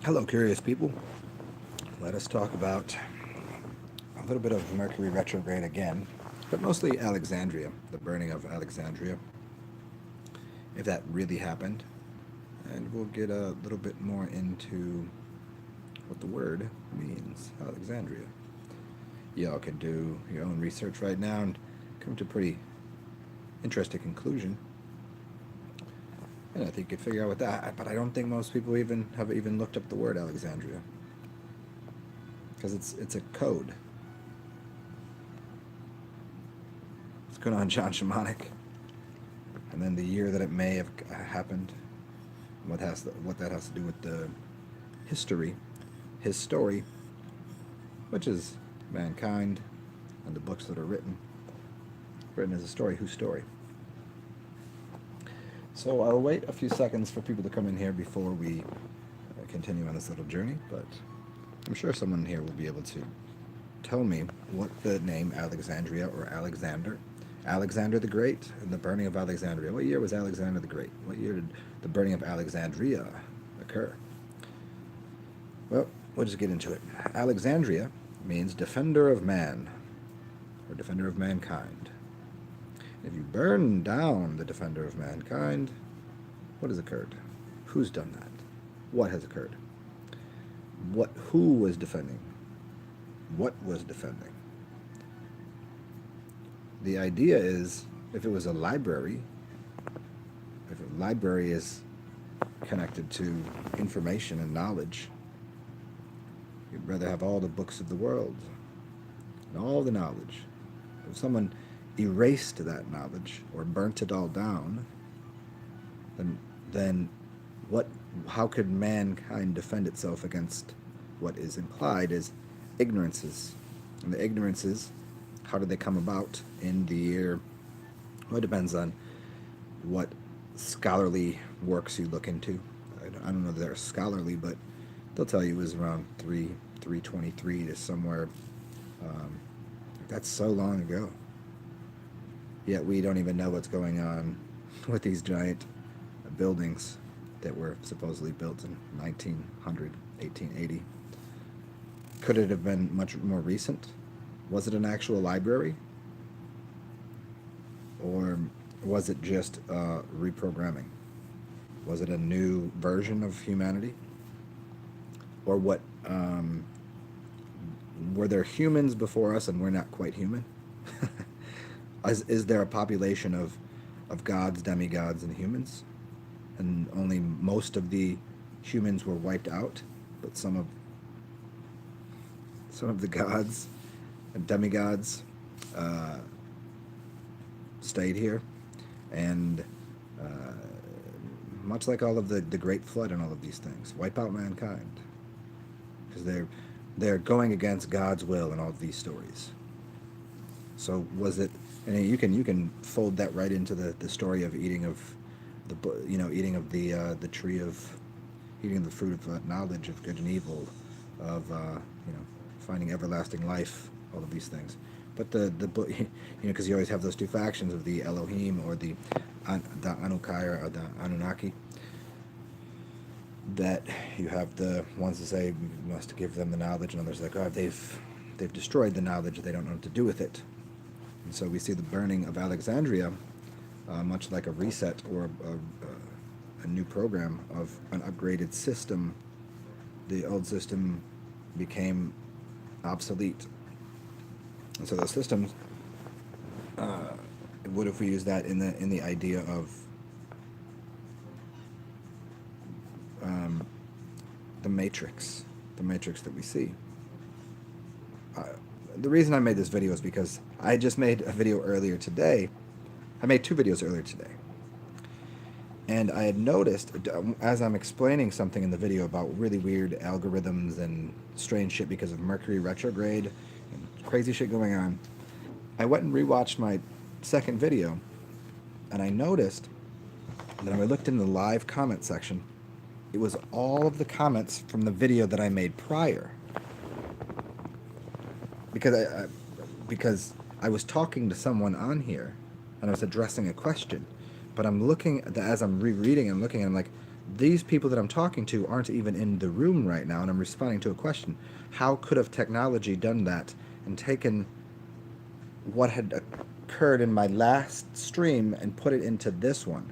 Hello, curious people. Let us talk about a little bit of Mercury retrograde again, but mostly Alexandria, the burning of Alexandria, if that really happened. And we'll get a little bit more into what the word means, Alexandria. Y'all can do your own research right now and come to a pretty interesting conclusion. And I think you could figure out what that. But I don't think most people even looked up the word Alexandria because it's a code. What's going on, John Shamanic? And then the year that it may have happened, what that has to do with the history, his story, which is mankind, and the books that are written as a story. Whose story? So I'll wait a few seconds for people to come in here before we continue on this little journey, but I'm sure someone here will be able to tell me what the name Alexandria or Alexander the Great, and the burning of Alexandria. What year was Alexander the Great? What year did the burning of Alexandria occur? Well, we'll just get into it. Alexandria means defender of man, or defender of mankind. If you burn down the defender of mankind, what has occurred? Who's done that? What has occurred? Who was defending? What was defending? The idea is, if it was a library, if a library is connected to information and knowledge, you'd rather have all the books of the world and all the knowledge. If someone erased that knowledge or burnt it all down, then what? How could mankind defend itself against what is implied as ignorances? And the ignorances, how did they come about in the year? Well, it depends on what scholarly works you look into. I don't know if they're scholarly, but they'll tell you it was around 323 to somewhere. That's so long ago. Yet we don't even know what's going on with these giant buildings that were supposedly built in 1900, 1880. Could it have been much more recent? Was it an actual library? Or was it just reprogramming? Was it a new version of humanity? Or what? Were there humans before us and we're not quite human? Is there a population of gods, demigods, and humans? And only most of the humans were wiped out, but some of the gods and demigods stayed here. And much like all of the Great Flood and all of these things, wipe out mankind. Because they're going against God's will in all of these stories. So was it? And you can fold that right into the story of eating of the tree of eating the fruit of knowledge of good and evil, of finding everlasting life, all of these things. But the book, because you always have those two factions of the Elohim or the Anukai or the Anunnaki. That you have the ones that say we must give them the knowledge, and others like, oh, they've destroyed the knowledge, they don't know what to do with it. And so we see the burning of Alexandria, much like a reset or a new program of an upgraded system. The old system became obsolete. And so those systems, what if we use that in the idea of the matrix that we see? The reason I made this video is because I just made a video earlier today. I made two videos earlier today. And I had noticed, as I'm explaining something in the video about really weird algorithms and strange shit because of Mercury retrograde and crazy shit going on, I went and rewatched my second video, and I noticed that when I looked in the live comment section, it was all of the comments from the video that I made prior. Because I was talking to someone on here, and I was addressing a question, but I'm looking, as I'm rereading, I'm looking, and I'm like, these people that I'm talking to aren't even in the room right now, and I'm responding to a question. How could have technology done that and taken what had occurred in my last stream and put it into this one?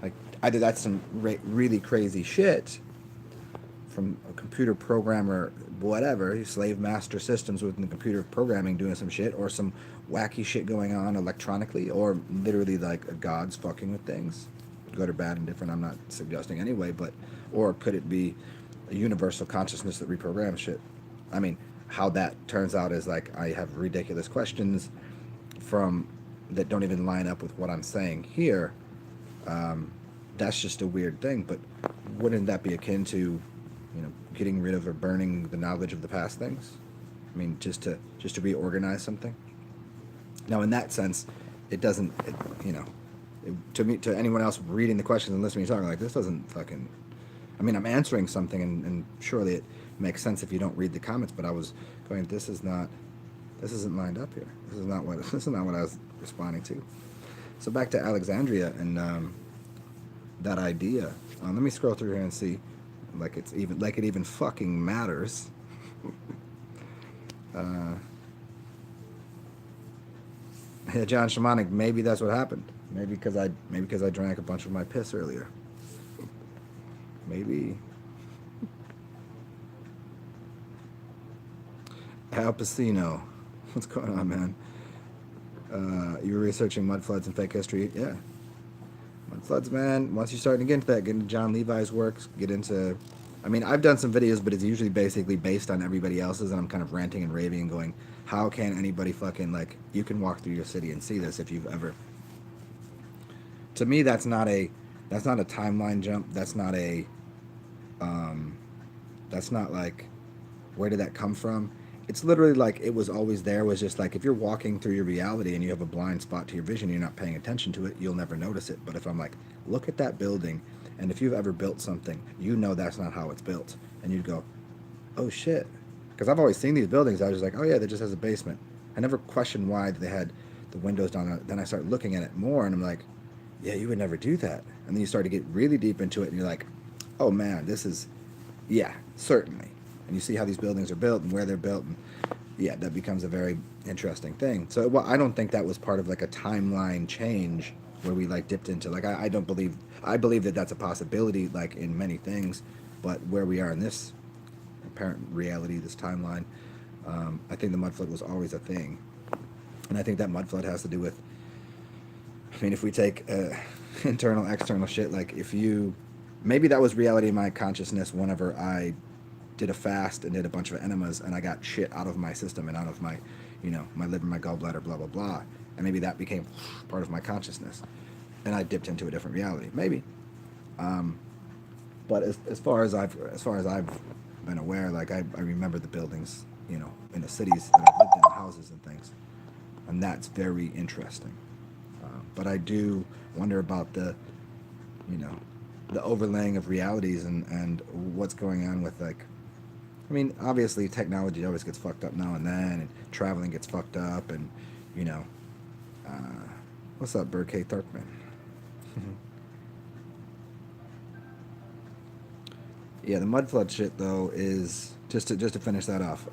Like, either that's some really crazy shit from a computer programmer, whatever, slave master systems within the computer programming doing some shit, or some wacky shit going on electronically, or literally like a god's fucking with things, good or bad and different. I'm not suggesting anyway, but or could it be a universal consciousness that reprograms shit? I mean, how that turns out is like I have ridiculous questions from that don't even line up with what I'm saying here. That's just a weird thing, but wouldn't that be akin to, getting rid of or burning the knowledge of the past things? I mean, just to reorganize something. Now, in that sense, it doesn't, to me, to anyone else reading the questions and listening to me talking like this doesn't fucking. I mean, I'm answering something, and surely it makes sense if you don't read the comments. But I was going, this isn't lined up here. This is not what I was responding to. So back to Alexandria and that idea. Let me scroll through here and see, like it even fucking matters. Yeah, John Shamanic, maybe that's what happened. Maybe because I drank a bunch of my piss earlier. Maybe. Al Pacino, what's going on, man? You were researching mud floods and fake history. Yeah, mud floods, man. Once you start to get into that, get into John Levi's works, get into. I mean, I've done some videos, but it's usually basically based on everybody else's, and I'm kind of ranting and raving and going, how can anybody fucking, like, you can walk through your city and see this if you've ever. To me, that's not a timeline jump. That's not like, where did that come from? It's literally like it was always there. It was just like, if you're walking through your reality and you have a blind spot to your vision, you're not paying attention to it, you'll never notice it. But if I'm like, look at that building, and if you've ever built something, that's not how it's built, and you'd go, oh shit. Because I've always seen these buildings, I was just like, oh yeah, that just has a basement. I never questioned why they had the windows down. Then I start looking at it more, and I'm like, yeah, you would never do that. And then you start to get really deep into it, and you're like, oh man, this is, yeah, certainly. And you see how these buildings are built and where they're built, and yeah, that becomes a very interesting thing. So, well, I don't think that was part of like a timeline change where we like dipped into, like, I believe that that's a possibility, like in many things, but where we are in this apparent reality, this timeline, I think the mud flood was always a thing. And I think that mud flood has to do with, I mean, if we take internal, external shit, like maybe that was reality in my consciousness whenever I did a fast and did a bunch of enemas and I got shit out of my system and out of my, my liver, my gallbladder, blah, blah, blah. And maybe that became part of my consciousness. And I dipped into a different reality. Maybe. But as far as I've been aware, like I remember the buildings, in the cities that I've lived in, the houses and things. And that's very interesting. But I do wonder about the overlaying of realities and what's going on with, like, I mean, obviously technology always gets fucked up now and then, and traveling gets fucked up, and what's up, Bird K. Thurkman? Yeah, the mud flood shit though is just to finish that off.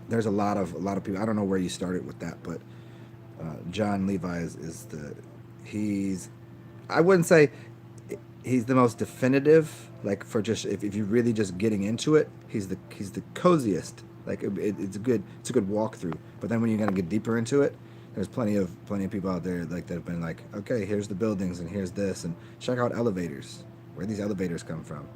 There's a lot of people. I don't know where you started with that, but John Levi he's, I wouldn't say he's the most definitive, like, for just if you're really just getting into it, he's the coziest. Like it's a good walkthrough. But then when you're gonna get deeper into it, there's plenty of people out there like that have been like, okay, here's the buildings and here's this, and check out elevators. Where these elevators come from?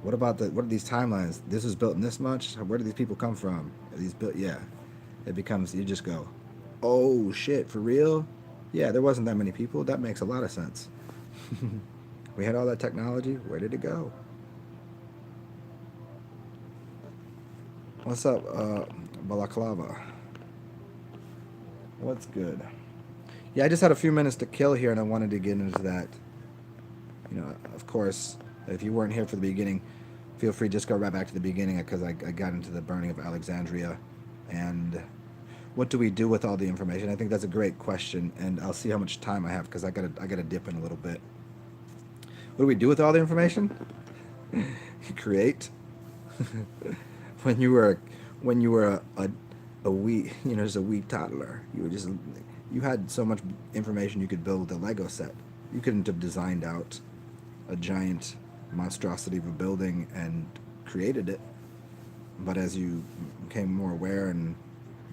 What are these timelines? This was built in this much. Where do these people come from? Are these built? Yeah, it becomes, you just go, oh shit, for real? Yeah, there wasn't that many people. That makes a lot of sense. We had all that technology. Where did it go? What's up, Balaclava? What's good? Yeah, I just had a few minutes to kill here, and I wanted to get into that. Of course, if you weren't here for the beginning, feel free to just go right back to the beginning, because I got into the burning of Alexandria, and what do we do with all the information? I think that's a great question, and I'll see how much time I have, because I gotta dip in a little bit. What do we do with all the information? You create. when you were when you were a wee just a wee toddler, you had so much information you could build a Lego set. You couldn't have designed out a giant monstrosity of a building and created it. But as you became more aware and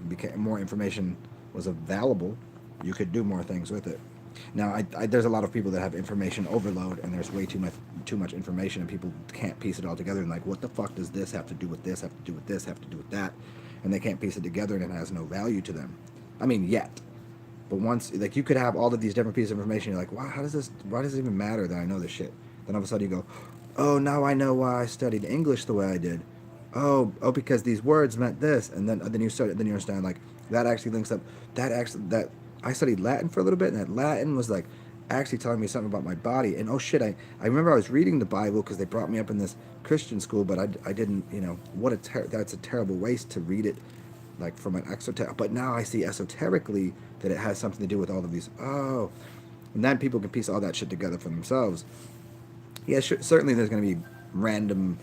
became more information was available, you could do more things with it. Now, there's a lot of people that have information overload, and there's way too much information, and people can't piece it all together. And like, what the fuck does this have to do with this? Have to do with this? Have to do with that? And they can't piece it together, and it has no value to them. I mean, yet. But once, like, you could have all of these different pieces of information. You're like, wow, how does this? Why does it even matter that I know this shit? Then all of a sudden you go, oh, now I know why I studied English the way I did. Oh, because these words meant this, and then you understand like that actually links up. That I studied Latin for a little bit, and that Latin was like actually telling me something about my body. And oh shit, I remember I was reading the Bible because they brought me up in this Christian school, but I didn't, that's a terrible waste to read it like from an exoteric. But now I see esoterically that it has something to do with all of these. Oh, and then people can piece all that shit together for themselves. Yeah, certainly there's going to be random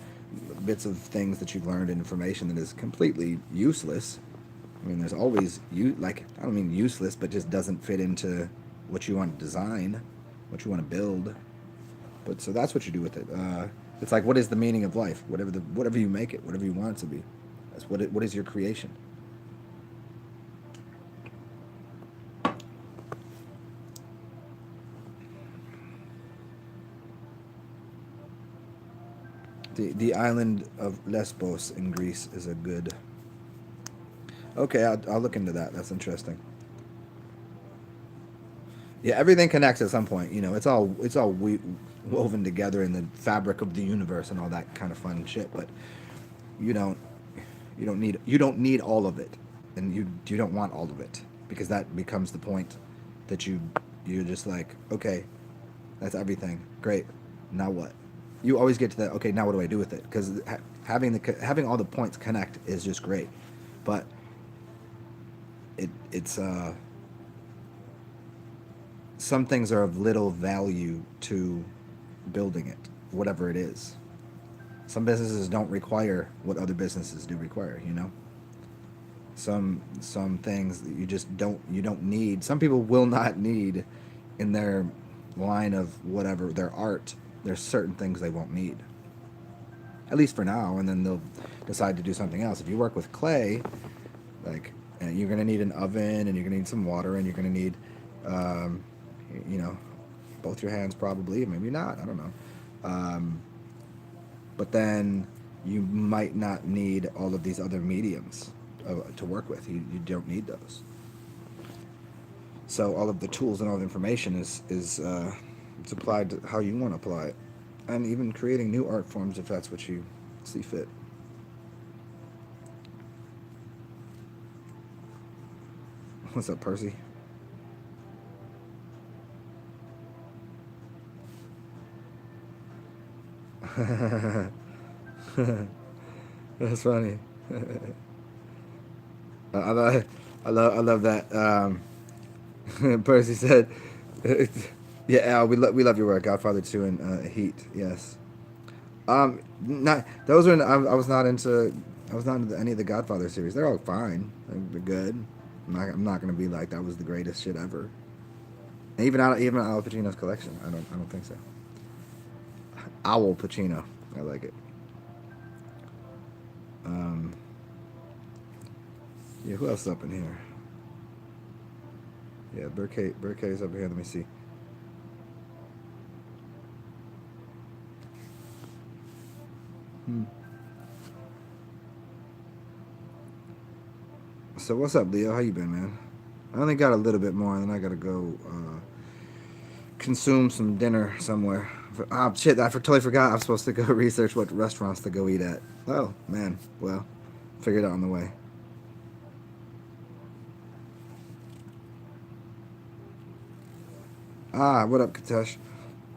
bits of things that you've learned and information that is completely useless. I mean, there's always I don't mean useless, but just doesn't fit into what you want to design, what you want to build. But so that's what you do with it. It's like, what is the meaning of life? Whatever you make it, whatever you want it to be. That's what is your creation. The island of Lesbos in Greece is a good. Okay, I'll look into that. That's interesting. Yeah, everything connects at some point. It's all woven together in the fabric of the universe and all that kind of fun shit. But you don't you don't need all of it, and you don't want all of it because that becomes the point that you're just like, okay, that's everything. Great. Now what? You always get to that. Okay, now what do I do with it? Because having all the points connect is just great, but it's some things are of little value to building it, whatever it is. Some businesses don't require what other businesses do require. Some things that you don't need. Some people will not need in their line of whatever their art. There's certain things they won't need, at least for now, and then they'll decide to do something else. If you work with clay, like, and you're gonna need an oven, and you're gonna need some water, and you're gonna need, um, you know, both your hands probably, maybe not. I don't know. But then you might not need all of these other mediums to work with. You don't need those. So all of the tools and all the information is it's applied to how you want to apply it, and even creating new art forms if that's what you see fit. What's up, Percy? That's funny. I love that. Percy said, "Yeah, Al, we love your work, Godfather 2 and Heat." Yes. Not those are. I was not into any of the Godfather series. They're all fine. They're good. I'm not gonna be like that was the greatest shit ever. And even Al Pacino's collection. I don't think so. Owl Pacino. I like it. Um, yeah, who else is up in here? Yeah, Burkay's up here. Let me see. Hmm. So what's up, Leo? How you been, man? I only got a little bit more, and then I gotta go consume some dinner somewhere. Ah, shit! Totally forgot. I'm supposed to go research what restaurants to go eat at. Oh man, well, figure it out on the way. Ah, what up, Katesh?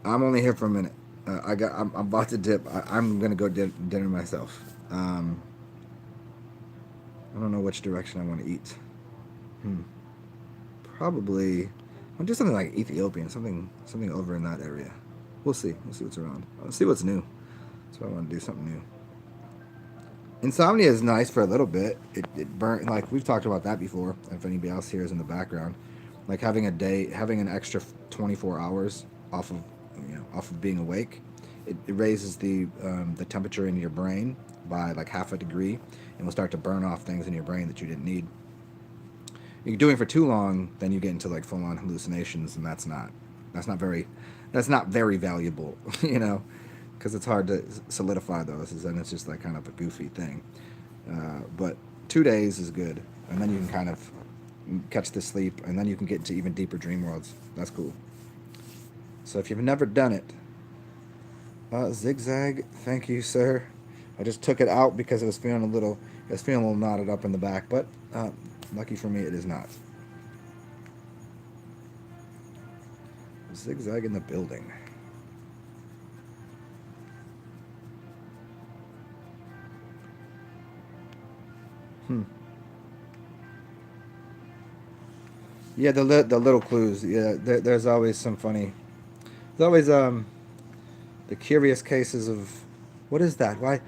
I'm only here for a minute. I'm about to dip. I'm gonna go dinner myself. I don't know which direction I want to eat. Hmm. Probably. I'll do something like Ethiopian, something over in that area. We'll see. We'll see what's around. Let's see what's new. So I want to do something new. Insomnia is nice for a little bit. It burn, like we've talked about that before. If anybody else here is in the background, like having a day, having an extra 24 hours off of, off of being awake, it raises the temperature in your brain by like half a degree, and will start to burn off things in your brain that you didn't need. You're doing it for too long, then you get into like full on hallucinations, and that's not very valuable, because it's hard to solidify those, and it's just like kind of a goofy thing. But 2 days is good, and then you can kind of catch the sleep, and then you can get into even deeper dream worlds. That's cool. So if you've never done it, zigzag, thank you, sir. I just took it out because it was feeling a little knotted up in the back, but lucky for me, it is not. Zigzag in the building. Yeah, the little clues. Yeah, there's always some funny. There's always the curious cases of what is that? Why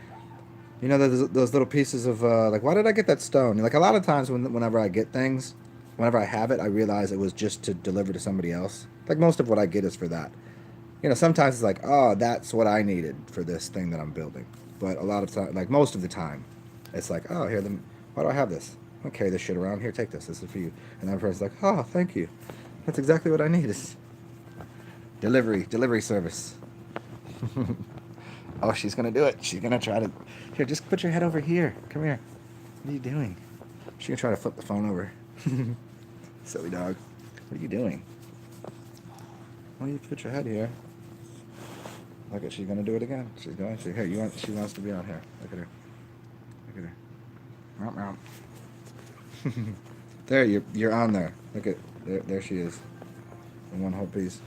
those little pieces of like why did I get that stone? Like a lot of times whenever I get things, whenever I have it, I realize it was just to deliver to somebody else. Like most of what I get is for that. Sometimes it's like, oh, that's what I needed for this thing that I'm building. But a lot of time, like most of the time, it's like, oh, here, why do I have this? I don't carry this shit around. Here, take this. This is for you. And that person's like, oh, thank you. That's exactly what I need. Is delivery service. Oh, she's gonna do it. She's gonna try to. Here, just put your head over here. Come here. What are you doing? She's gonna try to flip the phone over. Silly dog. What are you doing? Why don't you put your head here? Look at, she's gonna do it again. She's going to. Here, she wants to be on here. Look at her. Look at her. Meow, meow. There, you're on there. Look at there she is. In one whole piece.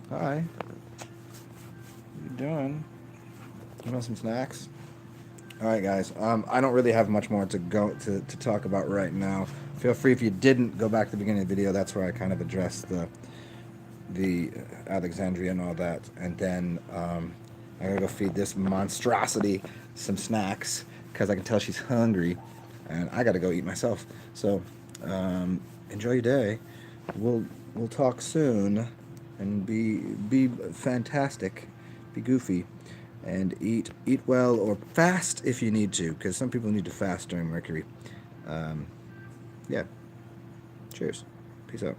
Hi. What you doing? You want some snacks? All right, guys. I don't really have much more to talk about right now. Feel free, if you didn't go back to the beginning of the video, that's where I kind of addressed the Alexandria and all that. And then I'm gonna go feed this monstrosity some snacks because I can tell she's hungry, and I gotta go eat myself. So enjoy your day. We'll talk soon, and be fantastic, be goofy, and eat well, or fast if you need to, because some people need to fast during Mercury. Yeah. Cheers. Peace out.